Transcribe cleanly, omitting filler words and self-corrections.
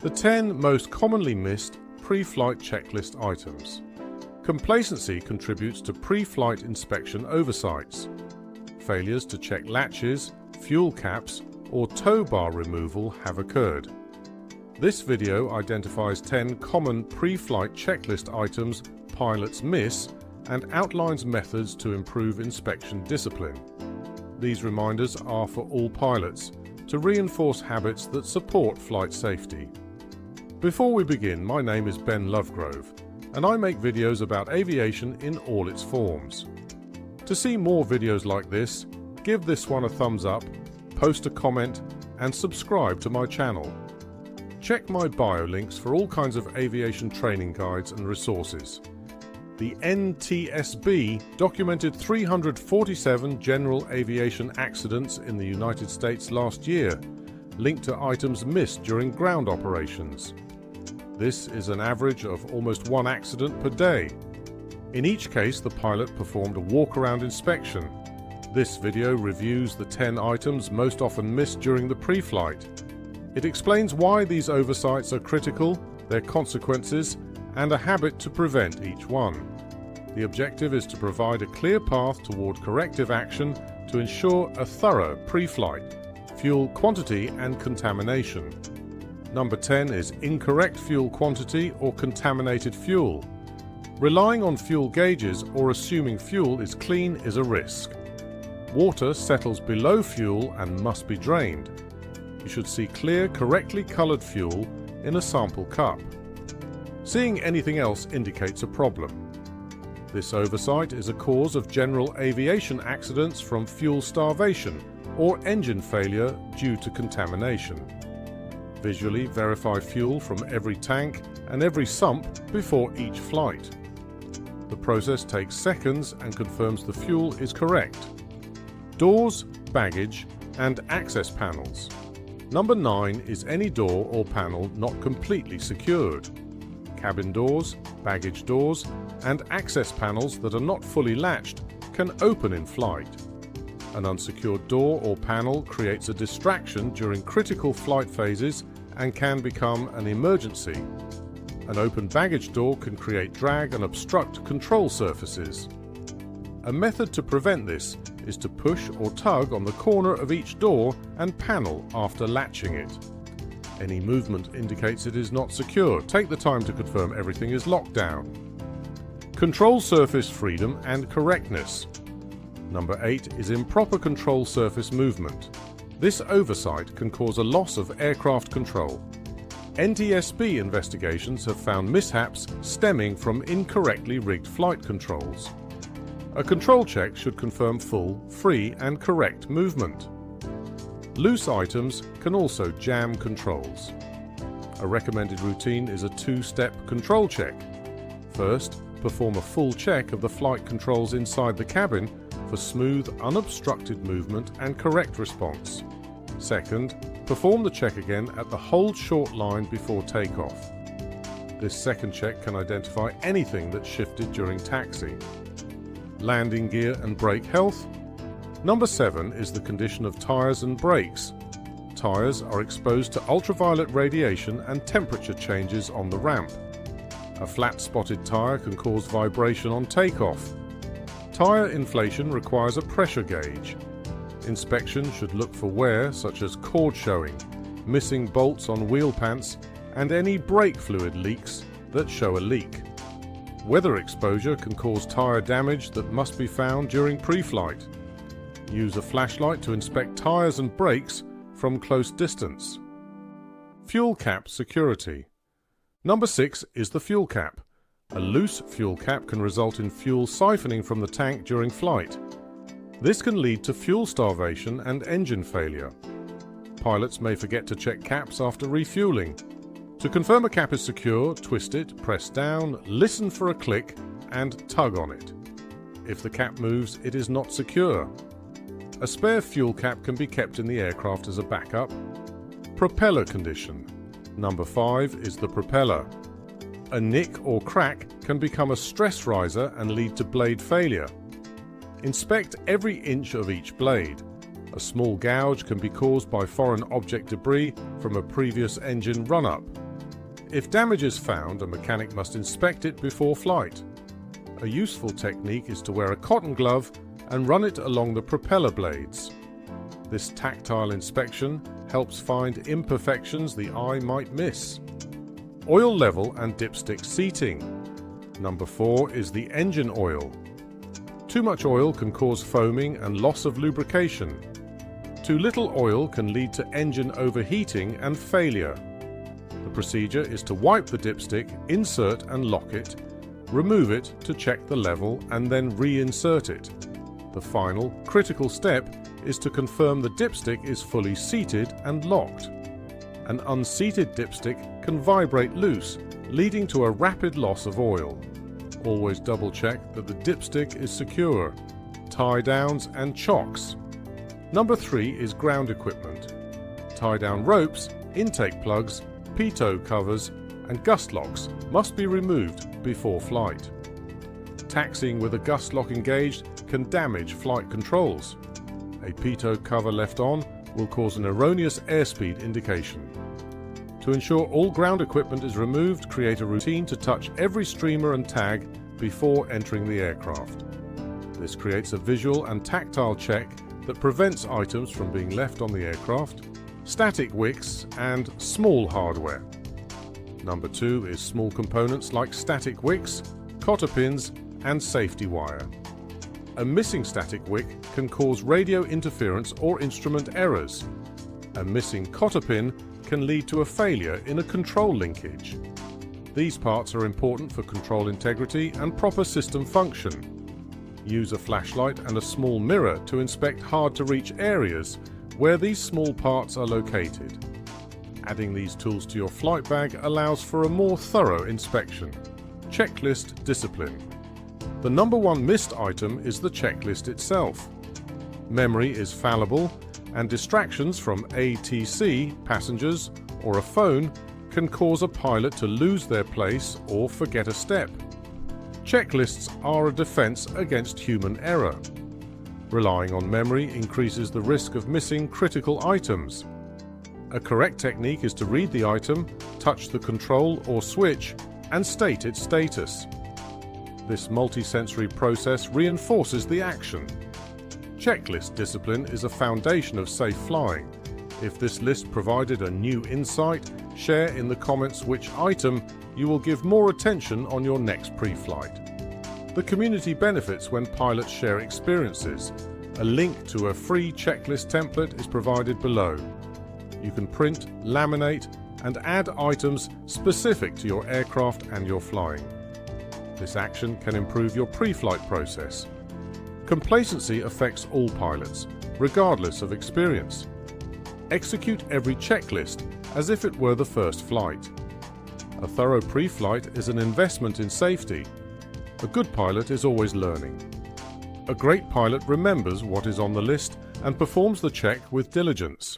The 10 most commonly missed pre-flight checklist items. Complacency contributes to pre-flight inspection oversights. Failures to check latches, fuel caps, or tow bar removal have occurred. This video identifies 10 common pre-flight checklist items pilots miss and outlines methods to improve inspection discipline. These reminders are for all pilots to reinforce habits that support flight safety. Before we begin, my name is Ben Lovegrove, and I make videos about aviation in all its forms. To see more videos like this, give this one a thumbs up, post a comment, and subscribe to my channel. Check my bio links for all kinds of aviation training guides and resources. The NTSB documented 347 general aviation accidents in the United States last year, linked to items missed during ground operations. This is an average of almost one accident per day. In each case, the pilot performed a walk-around inspection. This video reviews the 10 items most often missed during the pre-flight. It explains why these oversights are critical, their consequences, and a habit to prevent each one. The objective is to provide a clear path toward corrective action to ensure a thorough pre-flight, fuel quantity and contamination. Number 10 is incorrect fuel quantity or contaminated fuel. Relying on fuel gauges or assuming fuel is clean is a risk. Water settles below fuel and must be drained. You should see clear, correctly colored fuel in a sample cup. Seeing anything else indicates a problem. This oversight is a cause of general aviation accidents from fuel starvation or engine failure due to contamination. Visually verify fuel from every tank and every sump before each flight. The process takes seconds and confirms the fuel is correct. Doors, baggage, and access panels. Number 9 is any door or panel not completely secured. Cabin doors, baggage doors, and access panels that are not fully latched can open in flight. An unsecured door or panel creates a distraction during critical flight phases and can become an emergency. An open baggage door can create drag and obstruct control surfaces. A method to prevent this is to push or tug on the corner of each door and panel after latching it. Any movement indicates it is not secure. Take the time to confirm everything is locked down. Control surface freedom and correctness. Number 8 is improper control surface movement. This oversight can cause a loss of aircraft control. NTSB investigations have found mishaps stemming from incorrectly rigged flight controls. A control check should confirm full, free, and correct movement. Loose items can also jam controls. A recommended routine is a 2-step control check. First, perform a full check of the flight controls inside the cabin for smooth, unobstructed movement and correct response. Second, perform the check again at the hold short line before takeoff. This second check can identify anything that shifted during taxi. Landing gear and brake health. Number 7 is the condition of tires and brakes. Tires are exposed to ultraviolet radiation and temperature changes on the ramp. A flat-spotted tire can cause vibration on takeoff. Tire inflation requires a pressure gauge. Inspection should look for wear such as cord showing, missing bolts on wheel pants, and any brake fluid leaks that show a leak. Weather exposure can cause tire damage that must be found during pre-flight. Use a flashlight to inspect tires and brakes from close distance. Fuel cap security. Number 6 is the fuel cap. A loose fuel cap can result in fuel siphoning from the tank during flight. This can lead to fuel starvation and engine failure. Pilots may forget to check caps after refueling. To confirm a cap is secure, twist it, press down, listen for a click, and tug on it. If the cap moves, it is not secure. A spare fuel cap can be kept in the aircraft as a backup. Propeller condition. Number 5 is the propeller. A nick or crack can become a stress riser and lead to blade failure. Inspect every inch of each blade. A small gouge can be caused by foreign object debris from a previous engine run-up. If damage is found, a mechanic must inspect it before flight. A useful technique is to wear a cotton glove and run it along the propeller blades. This tactile inspection helps find imperfections the eye might miss. Oil level and dipstick seating. Number 4 is the engine oil. Too much oil can cause foaming and loss of lubrication. Too little oil can lead to engine overheating and failure. The procedure is to wipe the dipstick, insert and lock it, remove it to check the level and then reinsert it. The final, critical step is to confirm the dipstick is fully seated and locked. An unseated dipstick can vibrate loose, leading to a rapid loss of oil. Always double check that the dipstick is secure. Tie downs and chocks. Number 3 is ground equipment. Tie down ropes, intake plugs, pitot covers and gust locks must be removed before flight. Taxiing with a gust lock engaged can damage flight controls. A pitot cover left on will cause an erroneous airspeed indication. To ensure all ground equipment is removed, create a routine to touch every streamer and tag before entering the aircraft. This creates a visual and tactile check that prevents items from being left on the aircraft, static wicks and small hardware. Number 2 is small components like static wicks, cotter pins and safety wire. A missing static wick can cause radio interference or instrument errors. A missing cotter pin can lead to a failure in a control linkage. These parts are important for control integrity and proper system function. Use a flashlight and a small mirror to inspect hard-to-reach areas where these small parts are located. Adding these tools to your flight bag allows for a more thorough inspection. Checklist discipline. The number 1 missed item is the checklist itself. Memory is fallible, and distractions from ATC, passengers, or a phone can cause a pilot to lose their place or forget a step. Checklists are a defense against human error. Relying on memory increases the risk of missing critical items. A correct technique is to read the item, touch the control or switch, and state its status. This multisensory process reinforces the action. Checklist discipline is a foundation of safe flying. If this list provided a new insight, share in the comments which item you will give more attention on your next pre-flight. The community benefits when pilots share experiences. A link to a free checklist template is provided below. You can print, laminate, and add items specific to your aircraft and your flying. This action can improve your pre-flight process. Complacency affects all pilots, regardless of experience. Execute every checklist as if it were the first flight. A thorough pre-flight is an investment in safety. A good pilot is always learning. A great pilot remembers what is on the list and performs the check with diligence.